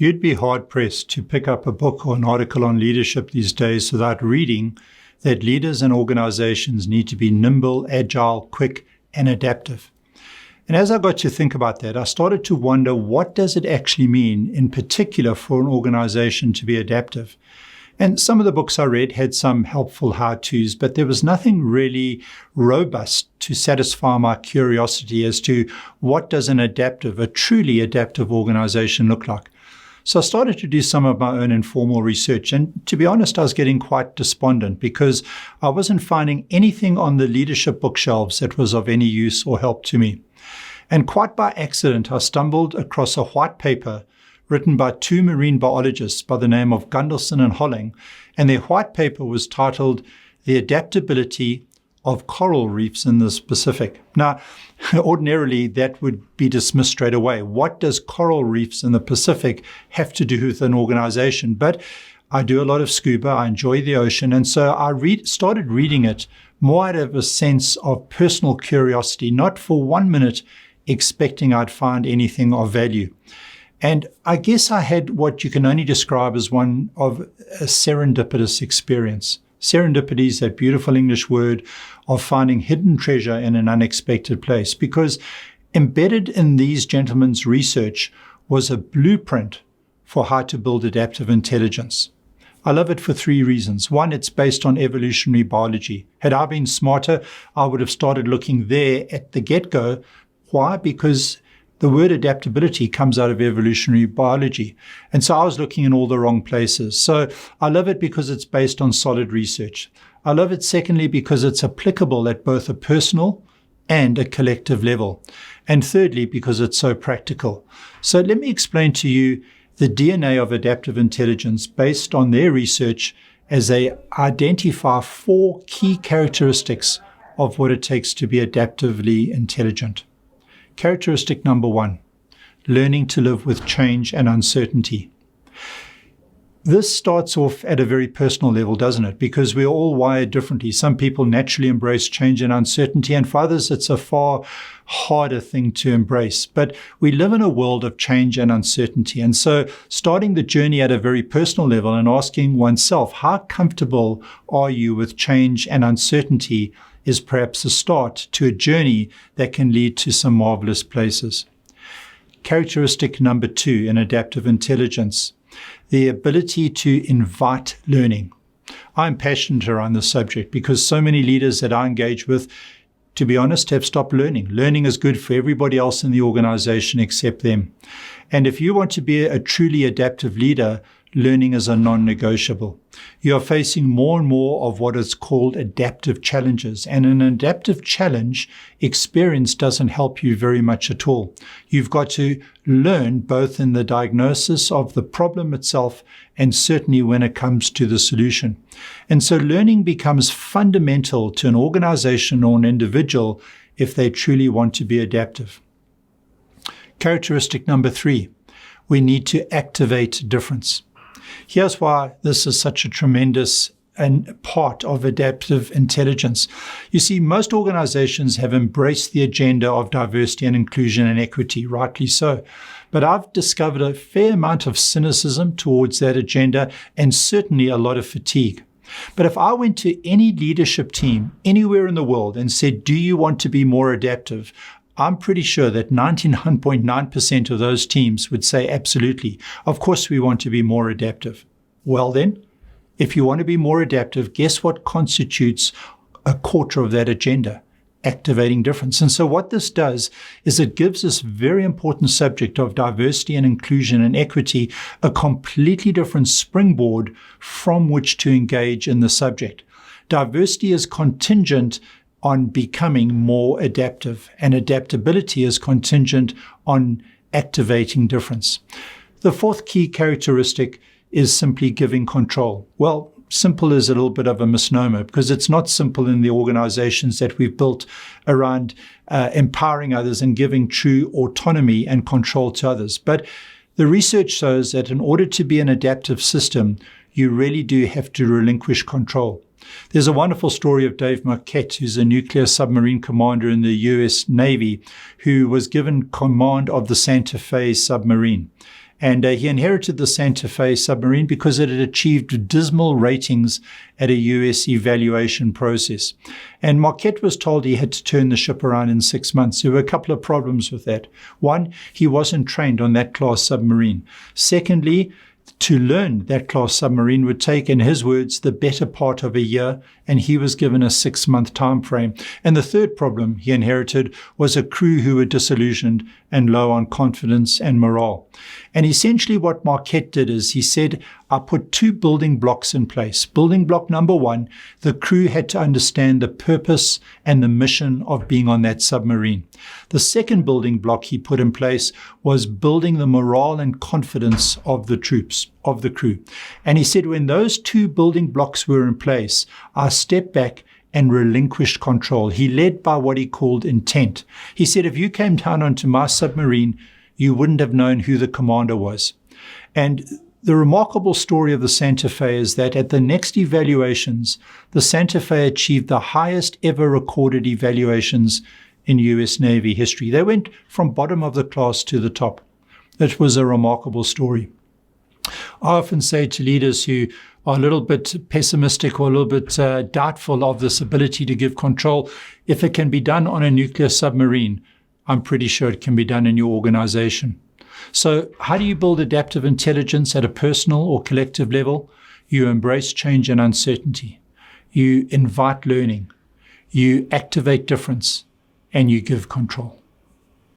You'd be hard-pressed to pick up a book or an article on leadership these days without reading that leaders and organizations need to be nimble, agile, quick, and adaptive. And as I got to think about that, I started to wonder, what does it actually mean, in particular for an organization to be adaptive? And some of the books I read had some helpful how-tos, but there was nothing really robust to satisfy my curiosity as to what does a truly adaptive organization look like. So I started to do some of my own informal research. And to be honest, I was getting quite despondent because I wasn't finding anything on the leadership bookshelves that was of any use or help to me. And quite by accident, I stumbled across a white paper written by two marine biologists by the name of Gundelson and Holling. And their white paper was titled The Adaptability of Coral Reefs in the Pacific. Now, ordinarily, that would be dismissed straight away. What does coral reefs in the Pacific have to do with an organization? But I do a lot of scuba. I enjoy the ocean. And so I started reading it more out of a sense of personal curiosity, not for 1 minute expecting I'd find anything of value. And I guess I had what you can only describe as one of a serendipitous experience. Serendipity is that beautiful English word of finding hidden treasure in an unexpected place, because embedded in these gentlemen's research was a blueprint for how to build adaptive intelligence. I love it for three reasons. One, it's based on evolutionary biology. Had I been smarter, I would have started looking there at the get-go. Why? Because the word adaptability comes out of evolutionary biology. And so I was looking in all the wrong places. So I love it because it's based on solid research. I love it, secondly, because it's applicable at both a personal and a collective level. And thirdly, because it's so practical. So let me explain to you the DNA of adaptive intelligence based on their research as they identify 4 key characteristics of what it takes to be adaptively intelligent. Characteristic number 1, learning to live with change and uncertainty. This starts off at a very personal level, doesn't it? Because we're all wired differently. Some people naturally embrace change and uncertainty, and for others, it's a far harder thing to embrace. But we live in a world of change and uncertainty. And so starting the journey at a very personal level and asking oneself, how comfortable are you with change and uncertainty, is perhaps a start to a journey that can lead to some marvelous places. Characteristic number 2 in adaptive intelligence, the ability to invite learning. I'm passionate around this subject because so many leaders that I engage with, to be honest, have stopped learning. Learning is good for everybody else in the organization except them. And if you want to be a truly adaptive leader, learning is a non-negotiable. You are facing more and more of what is called adaptive challenges. And an adaptive challenge, experience doesn't help you very much at all. You've got to learn both in the diagnosis of the problem itself and certainly when it comes to the solution. And so learning becomes fundamental to an organization or an individual if they truly want to be adaptive. Characteristic number 3, we need to activate difference. Here's why this is such a tremendous part of adaptive intelligence. You see, most organizations have embraced the agenda of diversity and inclusion and equity, rightly so. But I've discovered a fair amount of cynicism towards that agenda and certainly a lot of fatigue. But if I went to any leadership team anywhere in the world and said, do you want to be more adaptive? I'm pretty sure that 99.9% of those teams would say absolutely. Of course, we want to be more adaptive. Well then, if you want to be more adaptive, guess what constitutes a quarter of that agenda? Activating difference. And so what this does is it gives this very important subject of diversity and inclusion and equity a completely different springboard from which to engage in the subject. Diversity is contingent on becoming more adaptive, and adaptability is contingent on activating difference. The 4th key characteristic is simply giving control. Well, simple is a little bit of a misnomer because it's not simple in the organizations that we've built around empowering others and giving true autonomy and control to others. But the research shows that in order to be an adaptive system, you really do have to relinquish control. There's a wonderful story of Dave Marquette, who's a nuclear submarine commander in the US Navy, who was given command of the Santa Fe submarine. And he inherited the Santa Fe submarine because it had achieved dismal ratings at a U.S. evaluation process. And Marquette was told he had to turn the ship around in 6 months. There were a couple of problems with that. One, he wasn't trained on that class submarine. Secondly, to learn that class submarine would take, in his words, the better part of a year, and he was given a 6-month time frame. And the third problem he inherited was a crew who were disillusioned and low on confidence and morale. And essentially what Marquette did is he said, I put 2 building blocks in place. Building block number 1, the crew had to understand the purpose and the mission of being on that submarine. The second building block he put in place was building the morale and confidence of the troops, of the crew. And he said, when those 2 building blocks were in place, I stepped back and relinquished control. He led by what he called intent. He said, if you came down onto my submarine, you wouldn't have known who the commander was. And the remarkable story of the Santa Fe is that at the next evaluations, the Santa Fe achieved the highest ever recorded evaluations in U.S. Navy history. They went from bottom of the class to the top. It was a remarkable story. I often say to leaders who are a little bit pessimistic or a little bit doubtful of this ability to give control, if it can be done on a nuclear submarine, I'm pretty sure it can be done in your organization. So how do you build adaptive intelligence at a personal or collective level? You embrace change and uncertainty. You invite learning. You activate difference, and you give control.